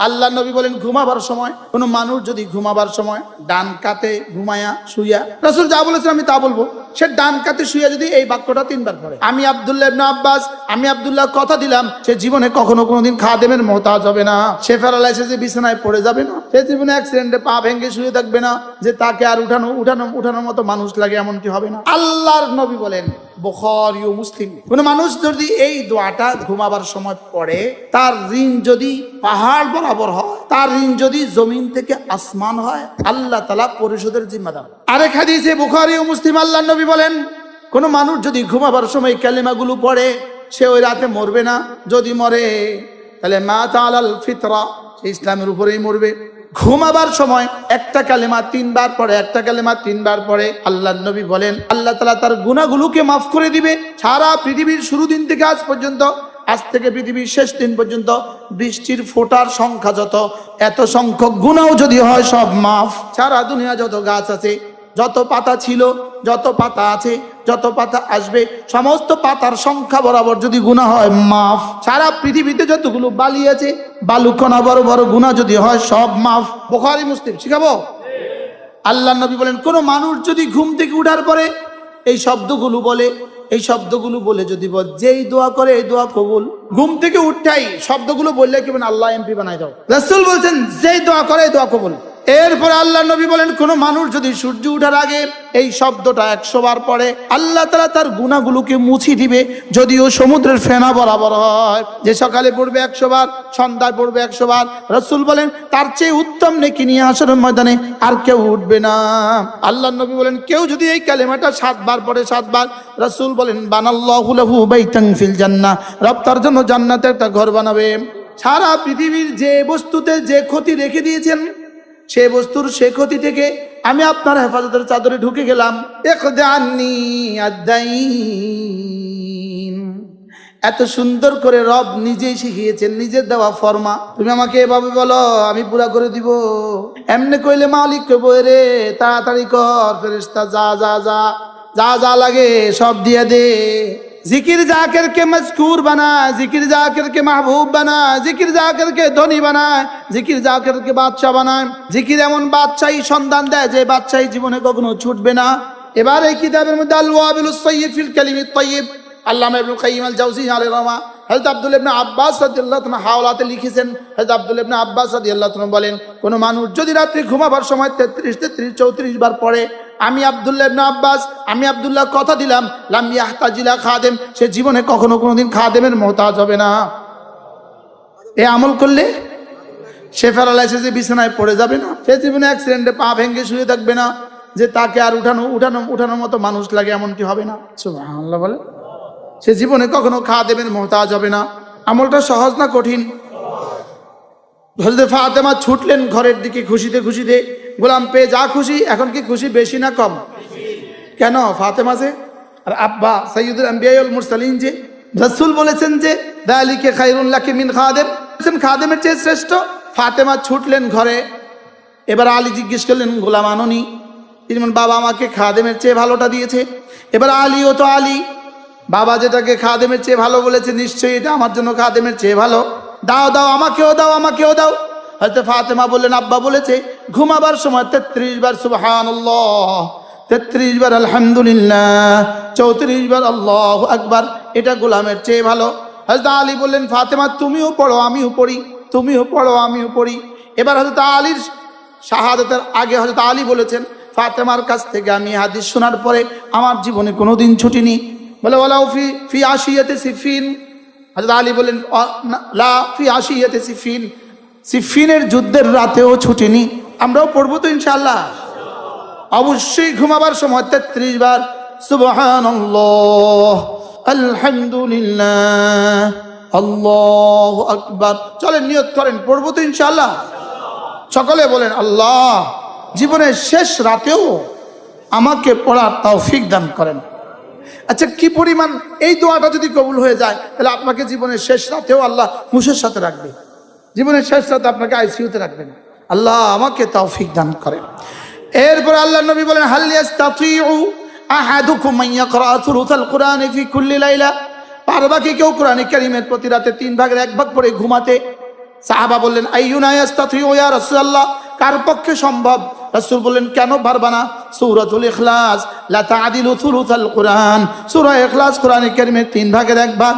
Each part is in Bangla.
আল্লাহ নবী বলেন ঘুমাবার সময় কোনো মানুষ যদি ঘুমাবার সময় ডান কাতে ঘুমায়া শুইয়া, রাসূল যা বলেছেন আমি তা বলবো, সে ডান কাতে শুইয়া যদি এই বাক্যটা 3 বার পড়ে, আমি আব্দুল্লাহ ইবনে আব্বাস, আমি আব্দুল্লাহ কথা দিলাম, সে জীবনে কখনো কোনোদিন খাদেমের মুহতাজ হবে না, সে প্যারালাইসিসে বিছানায় পড়ে যাবে না, সে জীবনে অ্যাক্সিডেন্টে পা ভেঙে শুয়ে থাকবে না, যে তাকে আর উঠানোর মতো মানুষ লাগে এমনটি হবে না। আল্লাহর নবী বলেন, বুখারী ও মুসলিম, কোন মানুষ যদি এই দোয়াটা ঘুমাবার সময় পড়ে, তার ঋণ যদি পাহাড় বরাবর হয়, তার ঋণ যদি জমিন থেকে আসমান হয়, আল্লাহ তাআলা পরিশোধের জিম্মাদার। আরেক হাদিসে বুখারী ও মুসলিম আল্লাহর নবী বলেন, কোন মানুষ যদি ঘুমাবার সময় কালিমাগুলো পড়ে, সে ওই রাতে মরবে না, যদি মরে তাহলে মাতা আলাল ফিতরা, সে ইসলামের উপরেই মরবে। ঘুমাবার সময় একটা কালেমা 3 বার পড়ে, একটা কালেমা 3 বার পড়ে, আল্লাহর নবী বলেন আল্লাহ তাআলা তার গুনাহগুলোকে মাফ করে দিবে। সারা পৃথিবীর শুরু দিন থেকে আজ পর্যন্ত, আজ থেকে পৃথিবীর শেষ দিন পর্যন্ত বৃষ্টির ফোঁটার সংখ্যা যত, এত সংখ্যক গুনাহ যদি হয় সব মাফ। সারা দুনিয়া যত গাছ আছে, যত পাতা ছিল, যত পাতা আছে, যত পাতা আসবে, সমস্ত পাতার সংখ্যা বরাবর যদি গুনাহ হয় মাফ। সারা পৃথিবীতে যতগুলো বালি আছে, বালুকণা বড় বড় গুনাহ যদি হয় সব মাফ। বুখারী মুসলিম শিখাবো? আল্লাহ নবী বলেন, কোন মানুষ যদি ঘুম থেকে উঠার পরে এই শব্দগুলো বলে, এই শব্দগুলো বলে যদি যেই দোয়া করে এই দোয়া কবুল। ঘুম থেকে উঠাই শব্দগুলো বললে কি আল্লাহ এমপি বানাই দাও। রাসূল বলছেন যেই দোয়া করে এই দোয়া কবুল। এরপরে আল্লাহ নবী বলেন, কোন মানুষ যদি সূর্য ওঠার আগে এই শব্দটা 100 বার পড়ে, আল্লাহ তাআলা তার গুনাহগুলোকে মুছে দিবে, যদিও সমুদ্রের ফেনা বরাবর হয়। যে সকালে পড়বে 100 বার, সন্ধ্যায় পড়বে 100 বার, রাসূল বলেন তার চেয়ে উত্তম নেকি নিয়ে হাশরের ময়দানে আর কেউ উঠবে না। আল্লাহ নবী বলেন, কেউ যদি এই কালেমাটা 7 বার পড়ে, 7 বার, রাসূল বলেন বানাল্লাহু লাহু বাইতান ফিল জান্নাহ, রব তার জন্য জান্নাতে একটা ঘর বানাবে। সারা পৃথিবীর যে বস্তুতে যে ক্ষতি রেখে দিয়েছেন, সে বস্তুর সে ক্ষতি থেকে আমি আপনার হেফাজতের চাদরে ঢুকে গেলাম। ইকদানি আদাইন, এত সুন্দর করে রব নিজেই শিখিয়েছেন, নিজের দেওয়া ফরমা। তুমি আমাকে এভাবে বলো, আমি পুরা করে দিব। এমনি কইলে মালিক কইব, রে তাড়াতাড়ি কর, ফেরেশতা যা যা যা যা যা লাগে সব দিয়ে দে। जिकिर जाकिर के मज़कूर बनाए, जिकिर जाकिर के महबूब बनाए, जिकिर जाकिर के धनी बनाए, जिकिर जाकिर के बादशाह बनाए। जिकिर एमन बादशाही সন্ধান দেয় যে বাদশাহী জীবনে কখনো ছুটবে না। এবার এই কিতাবের মধ্যে আল ওয়াবিলুস সাইয়্যিব ফিল কালিমিত তাইয়্যিব, আল্লামা ইবনুল কাইয়্যিম আল জাওজি আলাইহির রাহমা, হযরত আব্দুল্লাহ ইবনে আব্বাস রাদিয়াল্লাহু তাআলা হাওলাতে লিখেছেন। হযরত আব্দুল্লাহ ইবনে আব্বাস রাদিয়াল্লাহু তাআলা বলেন, কোন মানুষ যদি রাত্রি ঘুমাবার সময় 33 34 বার পড়ে, আমি আব্দুল্লাহ ইবনে আব্বাস, আমি আব্দুল্লাহ কথা দিলাম, লাম ইয়াহতাজিলা খাদেম, সে জীবনে কখনো কোনোদিন খাদেমের মুহতাজ হবে না। এই আমল করলে সে প্যারালাইসিসে বিছানায় পড়ে যাবে না, সে জীবনে অ্যাক্সিডেন্টে পা ভেঙে শুয়ে থাকবে না, যে তাকে আর উঠানোর মতো মানুষ লাগে এমনটি হবে না। সুবহানাল্লাহ বলে, সে জীবনে কখনো খাদেমের মুহতাজ হবে না। আমলটা সহজ না কঠিন? হযরত ফাতেমা ছুটলেন ঘরের দিকে খুশিতে খুশিতে, গোলাম পেয়ে যা খুশি। এখন কি খুশি বেশি না কম? কেন? ফাতেমা যে আর আব্বা সাইয়্যিদুল আম্বিয়া ওয়াল মুরসালিন, যে রাসূল বলেছেন যে যালিকা খায়রুন লাকি মিন খাদেম, খাদেমের চেয়ে শ্রেষ্ঠ। ফাতেমা ছুটলেন ঘরে। এবার আলী জিজ্ঞেস করলেন, গোলাম আনোনি? তিনি বলেন, বাবা আমাকে খাদেমের চেয়ে ভালোটা দিয়েছে। এবার আলীও তো আলী, বাবা যেটাকে খাদেমের চেয়ে ভালো বলেছে, নিশ্চয়ই এটা আমার জন্য খাদেমের চেয়ে ভালো। দাও দাও, আমাকেও দাও, আমাকেও দাও। হযরত ফাতেমা বললেন, আব্বা বলেছে ঘুমাবার সময় 33 বার সুবহানাল্লাহ, 33 বার আলহামদুলিল্লাহ, 34 বার আল্লাহু আকবার, এটা গোলামের চেয়ে ভালো। হযরত আলী বললেন, ফাতেমা তুমিও পড়ো আমিও পড়ি, তুমিও পড়ো আমিও পড়ি। এবার হযরত আলীর শাহাদাতের আগে হযরত আলী বলেছেন, ফাতেমার কাছ থেকে আমি হাদিস শোনার পরে আমার জীবনে কোনোদিন ছুটিনি। বলে ওয়ালাউ ফি আশিয়াতি সিফিন, হযরত আলী বলেন লা ফি আশিয়াতি সিফিন, সিফিনের যুদ্ধের রাতেও ছুটিনি। আমরাও পড়বো তো ইনশাআল্লাহ। অবশ্যই ঘুমাবার সময় 33 বার সুবহানাল্লাহ, আলহামদুলিল্লাহ, আল্লাহু আকবার। চলেন নিয়ত করেন, পড়বো তো ইনশাআল্লাহ। সকলে বলেন, আল্লাহ জীবনের শেষ রাতেও আমাকে পড়ার তৌফিক দান করেন। আচ্ছা, কি পরিমাণ এই দোয়াটা যদি কবুল হয়ে যায়, তাহলে আপনাকে জীবনের শেষ রাতেও আল্লাহ হুঁশের সাথে রাখবে, জীবনের শেষ রাতে আপনাকে আইসিইউতে রাখবেন। আল্লাহ আমাকে তৌফিক দান করেন। এরপর আল্লাহ নবী বলেন, হাল ইয়াস্তাতিউ আহাদুকুম মান ইয়াকরা সুরাতাল কুরআন ফি কুল্লি লাইলা, পারবা কি কেউ কোরআন কারীমের প্রতি রাতে 3 ভাগের 1 ভাগ পড়ে ঘুমাতে? সাহাবা বললেন আইয়ুনা ইয়াস্তাতিউ ইয়া রাসূলুল্লাহ, কার পক্ষে সম্ভব? রাসূল বললেন কেন পারবা না? সূরাতুল ইখলাস লা তা'দিলু থুলুসাল কুরআন, সূরা ইখলাস কোরআনে কারীমের 3 ভাগের 1 ভাগ।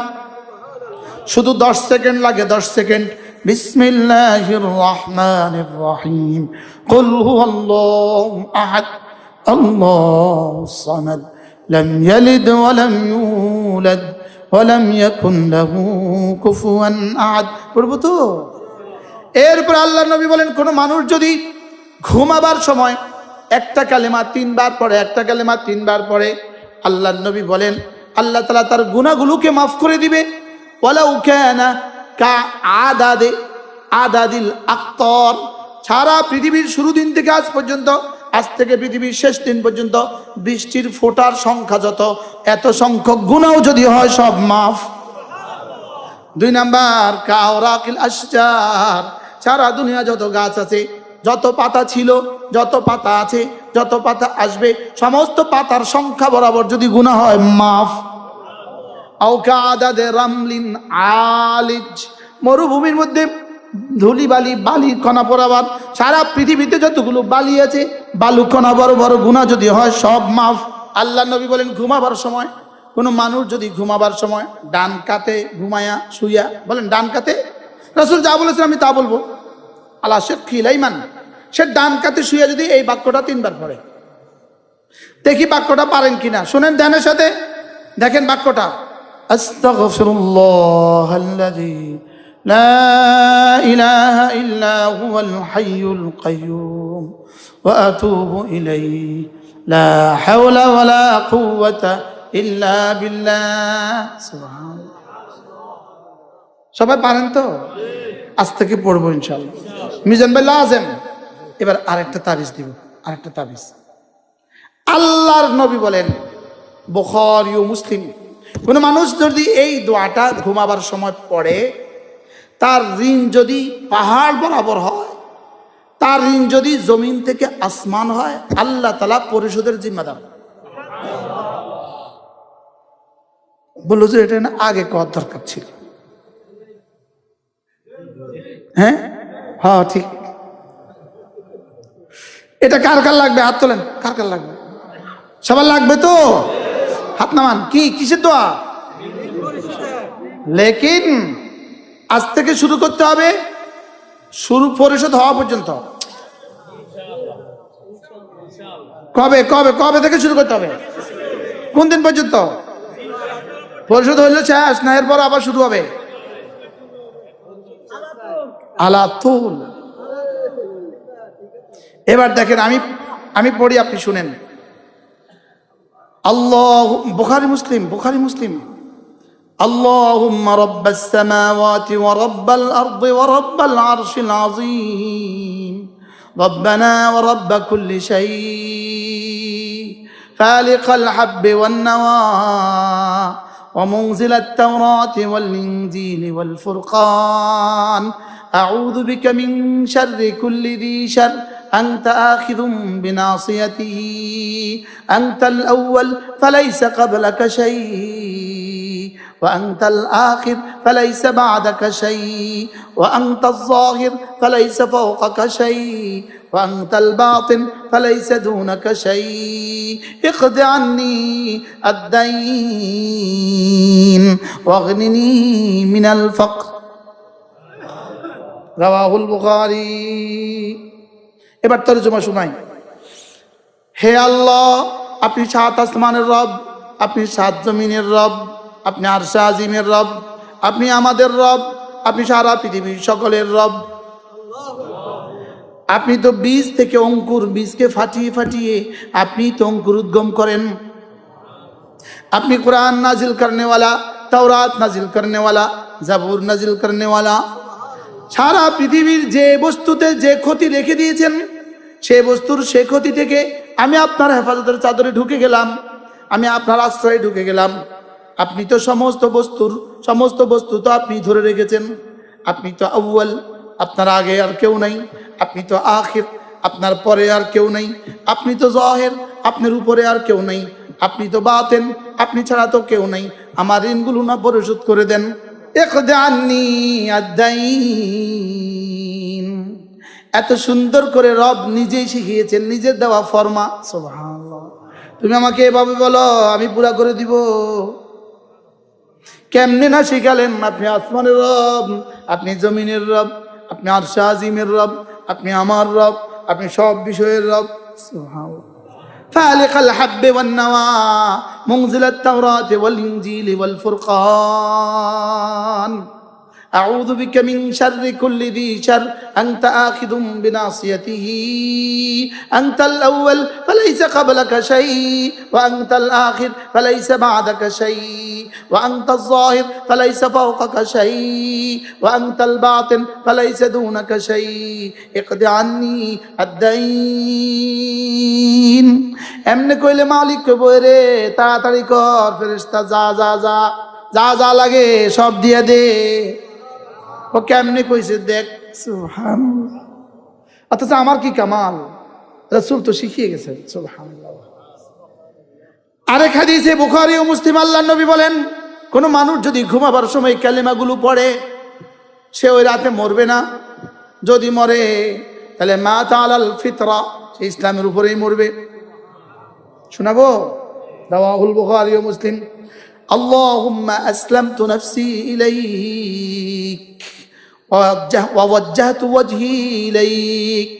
শুধু 10 সেকেন্ড লাগে, 10 সেকেন্ড। বিসমিল্লাহির রহমানির রহিম, কুল হুয়াল্লাহু আহাদ আল্লাহুস সামাদ লাম ইয়ালিদ ওয়া লাম ইউলাদ ওয়া লাম ইয়াকুন লাহু কুফুয়ান আহাদ। পড়ব তো? এরপর আল্লাহর নবী বলেন কোন মানুষ যদি ঘুমাবার সময় একটা কালেমা 3 বার পড়ে, একটা কালেমা 3 বার পড়ে, আল্লাহর নবী বলেন আল্লাহ তাআলা তার গুনাহগুলোকে মাফ করে দিবে। ওয়ালাউ কানা কা আদাদিল আক্তার, সারা পৃথিবীর শুরু দিন থেকে আজ পর্যন্ত, আজ থেকে পৃথিবীর শেষ দিন পর্যন্ত বৃষ্টির ফোঁটার সংখ্যা যত, এত সংখ্যক গুনাহ যদি হয় সব মাফ। 2 নাম্বার কাওরাকিল আশজার, সারা দুনিয়া যত গাছ আছে, যত পাতা ছিল, যত পাতা আছে, যত পাতা আসবে, সমস্ত পাতার সংখ্যা বরাবর যদি গুনাহ হয় মাফ। আও কাদাদে রামলিন আলিজ, মরুভূমির মধ্যে ধুলি বালি, বালি কণা বরাবর, সারা পৃথিবীতে যতগুলো বালি আছে, বালু কণা বড় বড় গুনাহ যদি হয় সব মাফ। আল্লাহ নবী বলেন ঘুমাবার সময় কোনো মানুষ যদি ঘুমাবার সময় ডান কাতে ঘুমায়া শুইয়া, বলেন ডান কাতে, রাসূল যা বলেছেন আমি তা বলবো, আলা শিক্কিল আইমান, সে ডান কাতে শুইয়া যদি এই বাক্যটা 3 বার পড়ে, দেখি বাক্যটা পারেন কিনা, শুনেন ধ্যানের সাথে, দেখেন বাক্যটা আস্তাগফিরুল্লাহাল্লাযী লা ইলাহা ইল্লা হুয়াল হাইয়ুল কাইয়্যুম ওয়া আতুবু ইলাইহি লা হাওলা ওয়ালা কুওয়াতা ইল্লা বিল্লাহ। সুবহানাল্লাহ। সবাই পারেন তো? আজ থেকে পড়বো ইনশাআল্লাহ। মিজান ভাই লাজেম। এবার আরেকটা তাবিজ দিব, আরেকটা তাবিজ। আল্লাহর নবী বলেন, বুখারী ও মুসলিম, কোন মানুষ যদি এই দোয়াটা ঘুমাবার সময় পড়ে, তার ঋণ যদি পাহাড় বরাবর হয়, তার ঋণ যদি জমিন থেকে আসমান হয়, আল্লাহ তাআলা পরিশোধের জিম্মাদার। বললো যে এটা না আগে করার দরকার ছিল। হ্যাঁ হ্যাঁ ঠিক। এটা কার কার লাগবে? হাত তোলেন। কার কার লাগবে? সবার লাগবে তো? হাত নামান। কি কিসের দোয়া? লেকিন আজ থেকে শুরু করতে হবে, শুরু পরিশোধ হওয়া পর্যন্ত। কবে কবে কবে থেকে শুরু করতে হবে? কোন দিন পর্যন্ত? পরিশোধ হইলে শেষ না, এরপর আবার শুরু হবে। আলাতুল। এবার দেখেন আমি পড়ি, আপনি শুনেন। আল্লাহ, বুখারী মুসলিম, বুখারী মুসলিম। আল্লাহুম্মা রাব্বাস সামাওয়াতি ওয়া রাব্বাল আরদি ওয়া রাব্বাল আরশিল আযীম রব্বানা ওয়া রাব্বা কুল্লি শাই ফালিকাল হাব্বি ওয়ান নাওয়া ওয়া মুনজিলাত তাওরাতি ওয়াল ইনজিলি ওয়াল ফুরকান আউযু বিকা মিন শাররি কুল্লি যী শারর أنت آخذ بناصيته أنت الأول فليس قبلك شيء وأنت الآخر فليس بعدك شيء وأنت الظاهر فليس فوقك شيء وأنت الباطن فليس دونك شيء اقض عني الدين واغنني من الفقر رواه البخاري। এবার তরজমা শুনাই। হে আল্লাহ, আপনি 7 আসমানের রব, আপনি 7 জমিনের রব, আপনি আরশে আজিমের রব, আপনি আমাদের রব, আপনি সারা পৃথিবীর সকলের রব। আপনি তো বীজ থেকে অঙ্কুর, বীজকে ফাটিয়ে ফাটিয়ে আপনি তো অঙ্কুর উদ্গম করেন। আপনি কোরআন নাজিল করনেওয়ালা, তাওরাত নাজিল করনেওয়ালা, জাবুর নাজিল করনেওয়ালা। সারা পৃথিবীর যে বস্তুতে যে ক্ষতি রেখে দিয়েছেন, সে বস্তুর সে ক্ষতি থেকে আমি আপনার হেফাজতের চাদরে ঢুকে গেলাম, আমি আপনার আশ্রয়ে ঢুকে গেলাম। আপনি তো সমস্ত বস্তু তো আপনি ধরে রেখেছেন। আপনি তো আউয়াল, আপনার আগে আর কেউ নাই। আপনি তো আখির, আপনার পরে আর কেউ নাই। আপনি তো জাহির, আপনার উপরে আর কেউ নাই। আপনি তো বাতেন, আপনি ছাড়া তো কেউ নাই। আমার ঋণগুলো না পরিশোধ করে দেন। ইকদি আন্নি আদ-দাইন। এত সুন্দর করে রব নিজেই শিখিয়েছেন, নিজের দেওয়া ফরমা। সুবহানাল্লাহ। তুমি আমাকে এভাবে বলো, আমি পুরা করে দিব। কেমনে না শিখালেন? আপনি আসমানের রব, আপনি জমিনের রব, আপনি আরশে আজিমের রব, আপনি আমার রব, আপনি সব বিষয়ের রব। সুবহানাল্লাহ। فالق الحب والنوى منزل التوراة والإنجيل والفرقان أعوذ بك من شر كل ذي شر أنت آخذ بناصيته أنت الأول فليس قبلك شيء وأنت الآخر فليس بعدك شيء وأنت الظاهر فليس فوقك شيء وأنت الباطن فليس دونك شيء اقض عني الدين। এমনি কইলে মালিক কইব, রে তাড়াতাড়ি কর, ফেরেশতা যা যা যা যা যা লাগে সব দিয়ে দে। ও কেমনে কইছে দেখ। সুবহানাল্লাহ। অথচ আমার কি কামাল, রাসূল তো শিখিয়ে গেছেন। সুবহানাল্লাহ। আরেক হাদিসে বুখারী ও মুসলিম আল্লাহর নবী বলেন, কোন মানুষ যদি ঘুমাবার সময় কালেমাগুলো পড়ে, সে ওই রাতে মরবে না। যদি মরে তাহলে মাতা আলাল ফিতরা, সে ইসলামের উপরেই মরবে। শোনাবো? রাওয়াহুল বুখারী ও মুসলিম। আল্লাহুম্মা আসলামতু নাফসি ইলাইক ووجهت وجهي إليك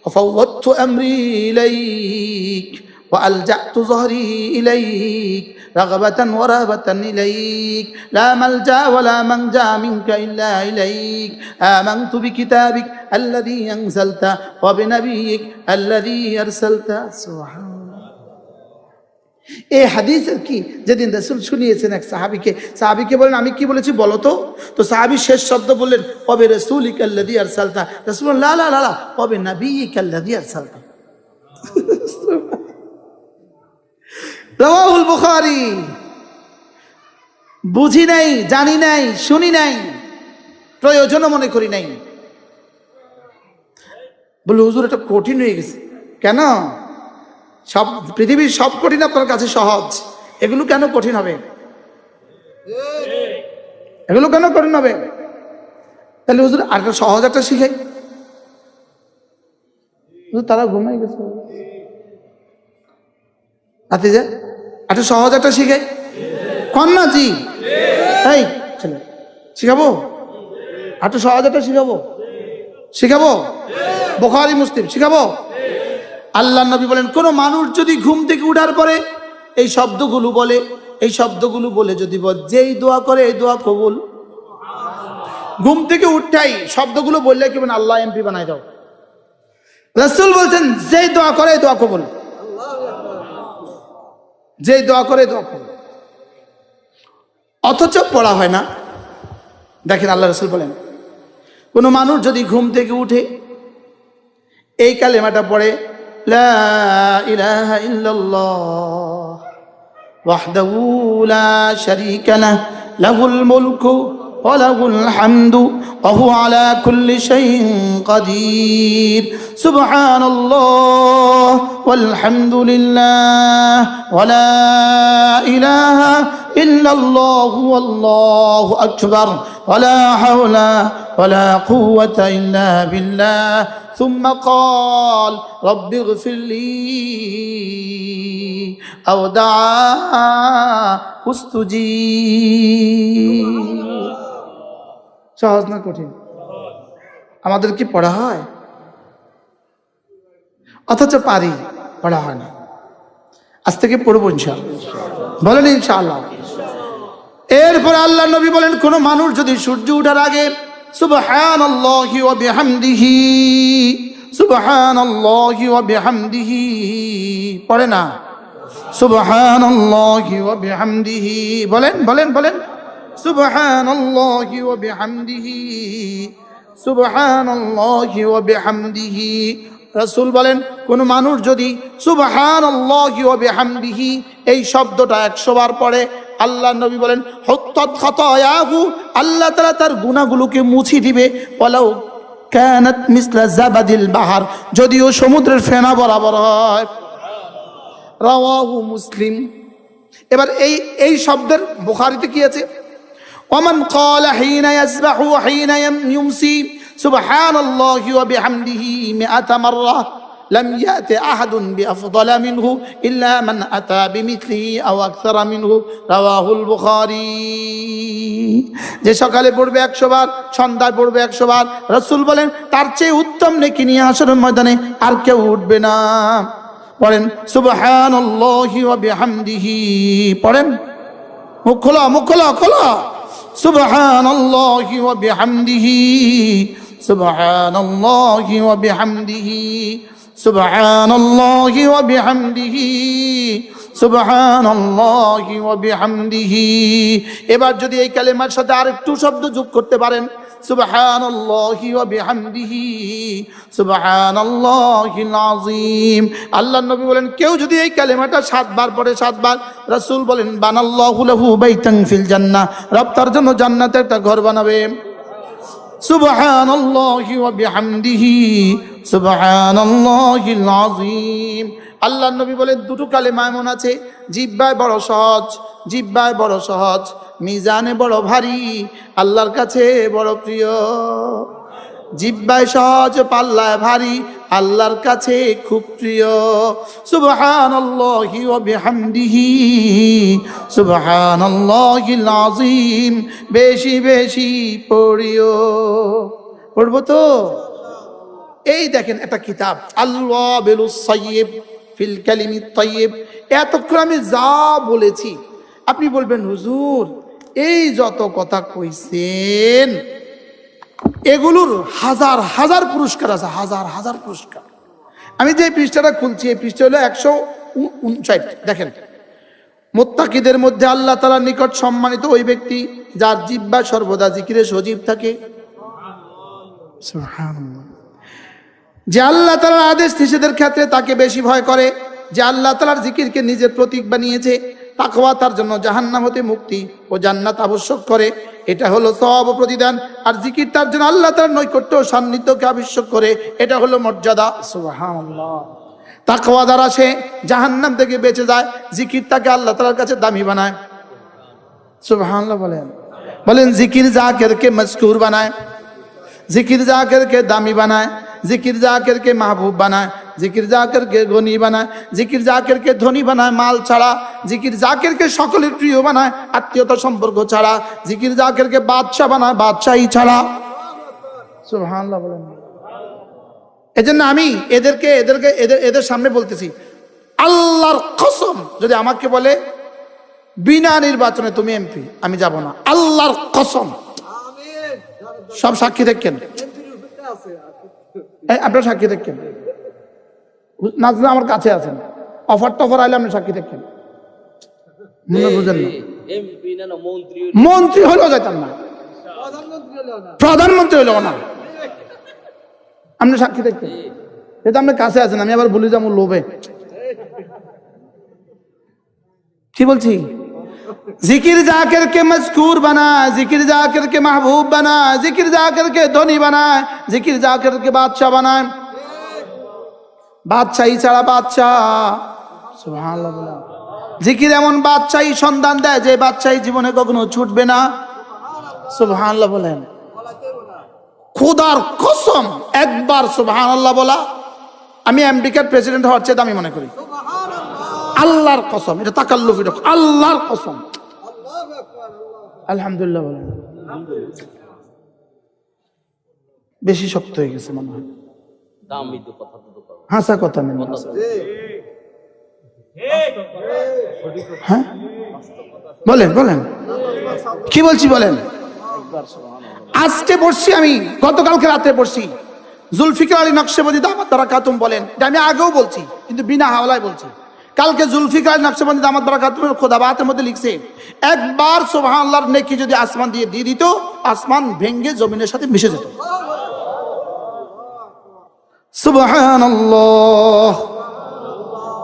وفوضت أمري إليك وألجأت ظهري إليك رغبة ورهبة إليك لا ملجأ ولا منجا منك إلا إليك آمنت بكتابك الذي أنزلت وبنبيك الذي أرسلت. سبحان الله. এই হাদিসের কি যেদিন রাসূল শুনিয়েছেন এক সাহাবীকে বলেন, আমি কি বলেছি বলো তো? তো সাহাবী শেষ শব্দ বললেন, ওবে রাসূলিকাল্লাযী আরসালতা। রাসূল লা লা লা লা, ওবে নবিয়িকাল্লাযী আরসালতা। রাওয়াহুল বুখারী। বুঝি নাই, জানি নাই, শুনি নাই, প্রয়োজনও মনে করি নাই। বলে হুজুর এটা কঠিন হয়ে গেছে। কেন? সব পৃথিবীর সব কঠিন আপনার কাছে সহজ, এগুলো কেন কঠিন হবে? এগুলো কেন কঠিন হবে? তাহলে হুজুর আর সহজ একটা শিখাই। তারা ঘুমাই গেছে রাতে, যে একটা সহজ একটা শিখাই। কন্যা জি, এই ছেলে শিখাবো, একটা সহজ একটা শিখাবো। বুখারী মুসলিম শিখাবো। আল্লাহ নবী বলেন, কোন মানুষ যদি ঘুম থেকে উঠার পরে এই শব্দগুলো বলে, এই শব্দগুলো বলে যদি যেই দোয়া করে এই দোয়া কবুল। ঘুম থেকে উঠাই শব্দগুলো বললে কি মানে আল্লাহ এমপি বানাই দাও। রাসূল বলছেন, যেই দোয়া করে এই দোয়া কবুল, যেই দোয়া করে দোয়া কবুল। অথচ পড়া হয় না। দেখেন আল্লাহ রাসূল বলেন, কোন মানুষ যদি ঘুম থেকে উঠে এই কালেমাটা পড়ে, লা ইলাহা ইল্লাল্লাহ ওয়াহদাহু লা শারীকা লাহু লাহুল মুলকু ওয়া লাহুল হামদু ওয়া হুয়া আলা কুল্লি শাইইন কাদির সুবহানাল্লাহ ওয়াল হামদুলিল্লাহ ওয়া লা ইলাহা ইল্লাল্লাহু ওয়াল্লাহু আকবার ওয়া লা হাওলা ওয়া লা কুওয়াতা ইল্লা বিল্লাহ ثم قال رب اغفر لي أو دعا استجيب. সহজ না কঠিন? আমাদের কি পড়া হয়? অথচ পারি, পড়া হয় না। আজ থেকে পড়বো ইনশাআল্লাহ। বলেন ইনশাআল্লাহ। এরপর আল্লাহ নবী বলেন, কোন মানুষ যদি সূর্য ওঠার আগে সুবহানাল্লাহি ওয়া বিহামদিহি সুবহানাল্লাহি ওয়া বিহামদিহি পড়ে না, সুবহানাল্লাহি ওয়া বিহামদিহি বলেন বলেন বলেন, সুবহানাল্লাহি ওয়া বিহামদিহি সুবহানাল্লাহি ওয়া বিহামদিহি। রাসূল বলেন, কোন মানুষ যদি সুবহানাল্লাহি ওয়া বিহামদিহি এই শব্দটা 100 বার পড়ে, আল্লাহ নবী বলেন, হুত্তাত খাতায়াহু, আল্লাহ তাআলা তার গুনাহগুলোকে মুছে দিবে। ওয়ালাউ কানাত মিসলা জাবাদিল বাহার, যদিও সমুদ্রের ফেনা বরাবর হয়। রাওয়াহু মুসলিম। এবার এই শব্দের বুখারীতে কি আছে? ومن قال حين يسبح وحين يمسي سبحان الله وبحمده 100 مرة لم يأت أحد بأفضل منه إلا من أتى بمثله أو أكثر منه رواه البخاري যে সকালে পড়বে 100 বার, সন্ধ্যায় পড়বে 100 বার, রাসূল বলেন তার চেয়ে উত্তম নেকি নিয়ে হাশরের ময়দানে আর কেউ উঠবে না। পড়েন সুবহানাল্লাহি ওয়া বিহামদিহি, পড়েন, মুখ খোলো, মুখ খোলো, খোলো। সুবহানাল্লাহি ওয়া বিহামদিহি, সুবহানাল্লাহি ওয়া বিহামদিহি, সুবহানাল্লাহি ওয়া বিহামদিহি, সুবহানাল্লাহি ওয়া বিহামদিহি। এবার যদি এই কালেমার সাথে আরেকটু শব্দ যোগ করতে পারেন, সুবহানাল্লাহি ওয়া বিহামদিহি, সুবহানাল্লাহিল আযীম। আল্লাহর নবী বলেন কেউ যদি এই কালেমাটা 7 বার পড়ে, 7 বার, রাসূল বলেন বানাল্লাহু লাহু বাইতান ফিল জান্নাহ, রব তার জন্য জান্নাতে একটা ঘর বানাবে। সুবহানাল্লাহি ওয়া বিহামদিহি, সুবহানাল্লাহিল আযীম। আল্লাহর নবী বলেন দুটো কালেমা এমন আছে জিহ্বায় বড় সহজ, জিহ্বায় বড় সহজ, মিজানে বড় ভারী, আল্লাহর কাছে বড় প্রিয়। জিহ্বায় সহজ, পাল্লায় ভারী, আল্লাহর কাছে খুব প্রিয়। সুবহানাল্লাহি ওয়া বিহামদিহি, সুবহানাল্লাহিল আযীম। বেশি বেশি পড়িও, পড়বো তো? এই দেখেন একটা কিতাব আল-ওয়াবিলুস সাইয়্যিব ফিল কালিমিত তাইয়্যিব। এতক্ষণ আমি যা বলেছি আপনি বলবেন হুজুর এই যত কথা কইছেন এগুলোর হাজার হাজার পুরস্কার আছে, হাজার হাজার পুরস্কার। আমি যে পৃষ্ঠাটা খুলছি এই পৃষ্ঠা হলো 159। দেখেন, মুত্তাকিদের মধ্যে আল্লাহ তাআলার নিকট সম্মানিত ওই ব্যক্তি যার জিহ্বা সর্বদা জিকিরে সজীব থাকে। সুবহানাল্লাহ। যে আল্লাহ তাআলার আদেশ নিষেধের ক্ষেত্রে তাকে বেশি ভয় করে, যে আল্লাহ তাআলার জিকিরকে নিজের প্রতীক বানিয়েছে, তাকওয়া তার জন্য জাহান্নাম হতে মুক্তি ও জান্নাত আবশ্যক করে, এটা হলো সওয়াব ও প্রতিদান। আর জিকির তার জন্য আল্লাহ তাআলার নৈকট্য ও সান্নিধ্যকে আবশ্যক করে, এটা হলো মর্যাদা। সুবহানাল্লাহ। তাকওয়া দ্বারা সে জাহান্নাম থেকে বেঁচে যায়, জিকির তাকে আল্লাহ তাআলার কাছে দামি বানায়। সুবহানাল্লাহ বলেন, বলেন জিকির জাকিরকে মজকুর বানায়, জিকির জাকিরকে দামি বানায়, জিকির জাকিরকে মাহবুব বানায়, জিকির জাকিরকে গনি বানায়, জিকির জাকিরকে ধনী বানায় মাল ছাড়া, জিকির জাকিরকে সকলের প্রিয় বানায় আত্মীয়তা সম্পর্ক ছাড়া, জিকির জাকিরকে বাদশাহ বানায় বাদশাহী ছাড়া। সুবহানাল্লাহ বলেন। এজন্য আমি এদের সামনে বলতেছি আল্লাহর কসম, যদি আমাকে বলে বিনা নির্বাচনে তুমি এমপি, আমি যাব না, আল্লাহর কসম। সব সাক্ষী দেখেন, আপনার সাক্ষী দেখেন, নাজনা আমার কাছে আছেন, অফার টফার আইলে আপনি সাক্ষী দেখেন। বুঝেন না, মন্ত্রী হলেও যেতাম না, প্রধানমন্ত্রী হলেও না, আপনি সাক্ষী দেখেন। এটা আপনি কাছে আছেন, আমি আবার বলি যাবো লোভে। কি বলছি? জিকির জাকিরকে মজকুর বানায়, জিকির জাকিরকে মাহবুব বানায়, জিকির জাকিরকে ধনী বানায়, জিকির জাকিরকে বাদশাহ বানায়, বাদশাহী ছাড়া বাদশাহ। সুবহানাল্লাহ বলেন। জিকির এমন বাদশাহী সন্ধান দেয় যে বাদশাহী জীবনে কখনো ছুটবে না। সুবহানাল্লাহ বলেন। খোদার কসম, একবার সুবহানাল্লাহ বলা আমি আমেরিকার প্রেসিডেন্ট হওয়ার চেয়ে দামি মনে করি। আল্লাহর কসম, এটা তাকাল্লুফি, আল্লাহর কসম। আলহামদুলিল্লাহ বলেন। বেশি শক্ত হয়ে গেছে মনে হয়। হাসা কথা নেই। হ্যাঁ বলেন, বলেন কি বলছি বলেন। আজকে পড়ছি, আমি গতকালকে রাতে পড়ছি, জুলফিকার আলী নকশবন্দি দামাত বারাকাতুম বলেন, এটা আমি আগেও বলছি কিন্তু বিনা হাওলায় বলছি। কালকে জুলফিকার আলী নকশবন্দি দামাত বারাকাতুম খোদাবাতের মধ্যে লিখছে, একবার সুবহানাল্লাহর নেকি যদি আসমান দিয়ে দিত, আসমান ভেঙ্গে জমিনের সাথে মিশে যেত। সুবহানাল্লাহ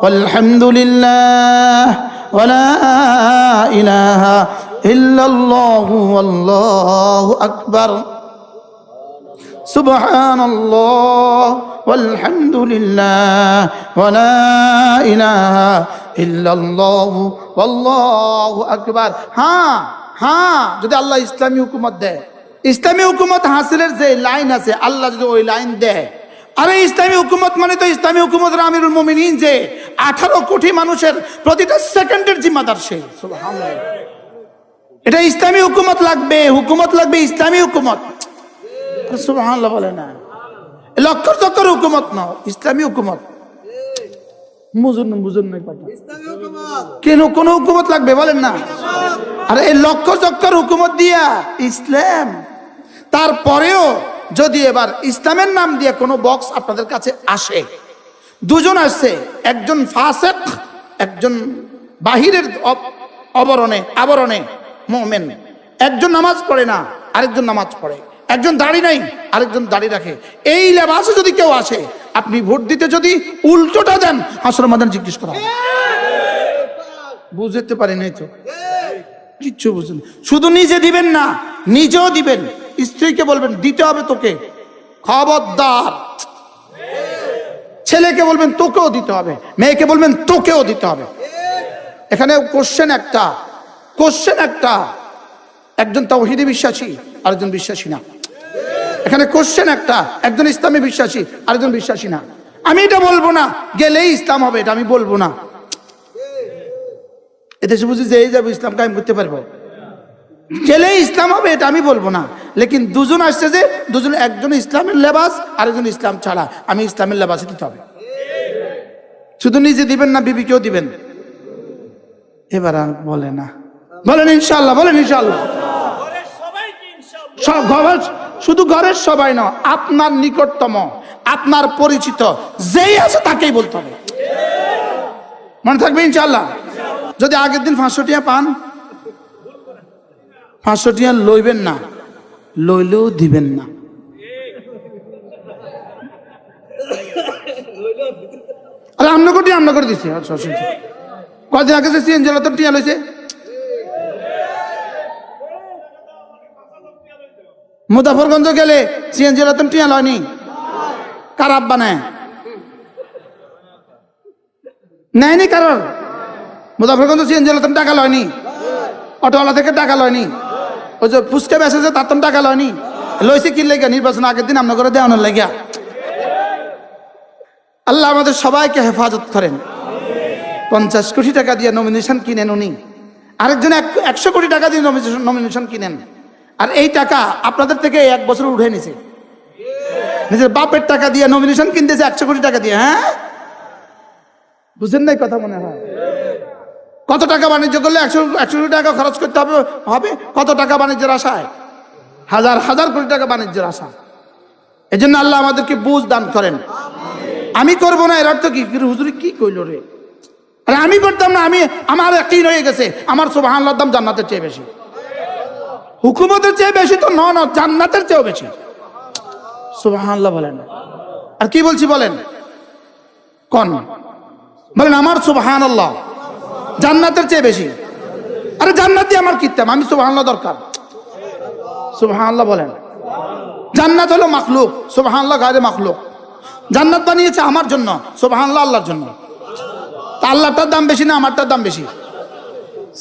ওয়ালহামদুলিল্লাহ ওয়া লা ইলাহা ইল্লাল্লাহু আল্লাহু আকবার। সুবহানাল্লাহ ওয়ালহামদুলিল্লাহ ওয়া লা ইলাহা ইল্লাল্লাহু আল্লাহু আকবার। হ্যাঁ হ্যাঁ, যদি আল্লাহ ইসলামী হুকুমত দেয়, ইসলামী হুকুমত হাসিলের যে লাইন আছে, আল্লাহ যদি ওই লাইন দেয়, আরে ইসলামী হুকুমত মানে তো ইসলামী হুকুমতের আমিরুল মুমিনিন যে 18 কোটি মানুষের প্রতিটা সেকেন্ডের জিম্মাদার সে। সুবহানাল্লাহ। এটা ইসলামী হুকুমত লাগবে, হুকুমত লাগবে ইসলামী হুকুমত। সুবহানাল্লাহ বলে না, লক্ষর চক্কর হুকুমত না, ইসলামী হুকুমত। বুঝুন নাই কথা, কেন কোন হুকুমত লাগবে বলেন না? আরে এই লক্ষ চক্কর হুকুমত দিয়া ইসলাম। তারপরেও যদি এবার ইসলামের নাম দিয়ে কোনো বক্স আপনাদের কাছে আসে, দুজন আসছে, একজন ফাসিক, একজন বাহিরের আবরণে মুমিন, একজন নামাজ পড়ে না, আরেকজন নামাজ পড়ে, একজন দাড়ি নাই, আরেকজন দাড়ি রাখে, এই লেবাসে যদি কেউ আসে, আপনি ভোট দিতে যদি উল্টোটা দেন, হাসরের ময়দানে জিজ্ঞেস করা হবে। বুঝতে পারি নাই তো, কিচ্ছু বুঝুন। শুধু নিজে দিবেন না, নিজেও দিবেন, স্ত্রীকে বলবেন দিতে হবে তোকে, খবরদার। ছেলেকে বলবেন তোকেও দিতে হবে, মেয়েকে বলবেন তোকেও দিতে হবে। এখানে কোশ্চেন একটা, একজন তাওহীদে বিশ্বাসী, আরেকজন বিশ্বাসী না। এখানে কোশ্চেন একটা, একজন ইসলামে বিশ্বাসী, আরেকজন বিশ্বাসী না। আমি এটা বলবো না গেলেই ইসলাম হবে, এটা আমি বলবো না। এদেশে বুঝি যে এই যাবো ইসলাম কায়েম করতে পারবো, গেলেই ইসলাম হবে, এটা আমি বলবো না। লেকিন দুজন আসছে যে দুজন, একজন ইসলামের লেবাস, আরেকজন ইসলাম ছাড়া, আমি ইসলামের লেবাসে দিতে হবে। শুধু নিজে দিবেন না, বিবিকেও দিবেন। এবার আর বলে না, বলেন ইনশাআল্লাহ, বলেন ইনশাআল্লাহ। শুধু ঘরের সবাই না, আপনার নিকটতম, আপনার পরিচিত যেই আছে তাকেই বলতে হবে। মনে থাকবে ইনশাআল্লাহ। যদি আগের দিন 500 টাকা পান, 500 টাকা লইবেন না, লইলেও দিবেন না। আরে আমনা করে দিচ্ছে। কদিন আগে সিএনজি তো টিয়া লইছে, মুজাফরগঞ্জ গেলে সিএনজি রতন টিয়া লয়নি, কারাব বানায় নেয়নি, কারণ মুজাফরগঞ্জ সিএনজি রতন টাকা লয়নি, অটোওয়ালা থেকে টাকা লয়নি, ওই যে ফুচকা বেসেছে তার তো টাকা লয়নি, লইছে কি লেগে নির্বাচন আগের দিন আমরা করে দেওয়ানোর লেগা। আল্লাহ আমাদের সবাইকে হেফাজত করেন। 50 কোটি টাকা দিয়ে নমিনেশন কিনেন উনি, আরেকজন 100 কোটি টাকা দিয়ে নমিনেশন কিনেন, আর এই টাকা আপনাদের থেকে 1 বছর উঠে নিছে। নিজের বাপের টাকা দিয়ে নমিনেশন কিনতেছে 100 কোটি টাকা দিয়ে। হ্যাঁ, বুঝেন নাই কথা মনে হয়? কত টাকা বাণিজ্য করলে 100 কোটি টাকা খরচ করতে হবে? কত টাকা বাণিজ্যের আশায়? হাজার কোটি টাকা বাণিজ্যের আশা। এই জন্য আল্লাহ আমাদেরকে বুঝ দান করেন। আমি করবো না এর অর্থ কি? হুজুরি কি কইল রে? আরে আমি করতাম না, আমার একই হয়ে গেছে, আমার সুবহানাল্লাহর দাম জান্নাতের চেয়ে বেশি, হুকুমতের চেয়ে বেশি তো নন, জান্নাতের চেয়েও বেশি। সুবহানাল্লাহ বলেন। আর কি বলছি বলেন, কোন বলেন আমার সুবহানাল্লাহ জান্নাতের চেয়ে বেশি। আরে জান্নাতি আমার কিতাম, আমি সুবহানাল্লাহ দরকার। সুবহানাল্লাহ বলেন। জান্নাত হলো মাখলুক, সুবহানাল্লাহ গায়রে মাখলুক। জান্নাত বানিয়েছে আমার জন্য, সুবহানাল্লাহ আল্লাহর জন্য। তা আল্লাহটার দাম বেশি না আমারটার দাম বেশি?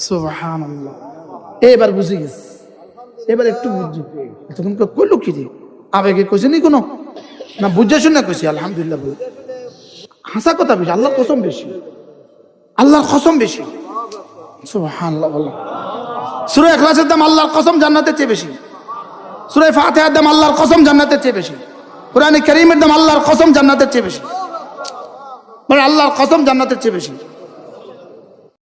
সুবহানাল্লাহ। এবার বুঝে গেছি, এবার একটু বুঝছি। তখন কইলো কি রে, আবেগে কইছে নি কোনো না, বুঝে শুনে কইছি আলহামদুলিল্লাহ। হাসা কথা বেশি, আল্লাহর কসম বেশি, আল্লাহর কসম বেশি। সুবহানাল্লাহ বললাম। সূরা ইখলাসের দাম আল্লাহর কসম জান্নাতের চেয়ে বেশি। সূরা ফাতিহার দাম আল্লাহর কসম জান্নাতের চেয়ে বেশি। কোরআনে কারীমের দাম আল্লাহর কসম জান্নাতের চেয়ে বেশি। মানে আল্লাহর কসম জান্নাতের চেয়ে বেশি।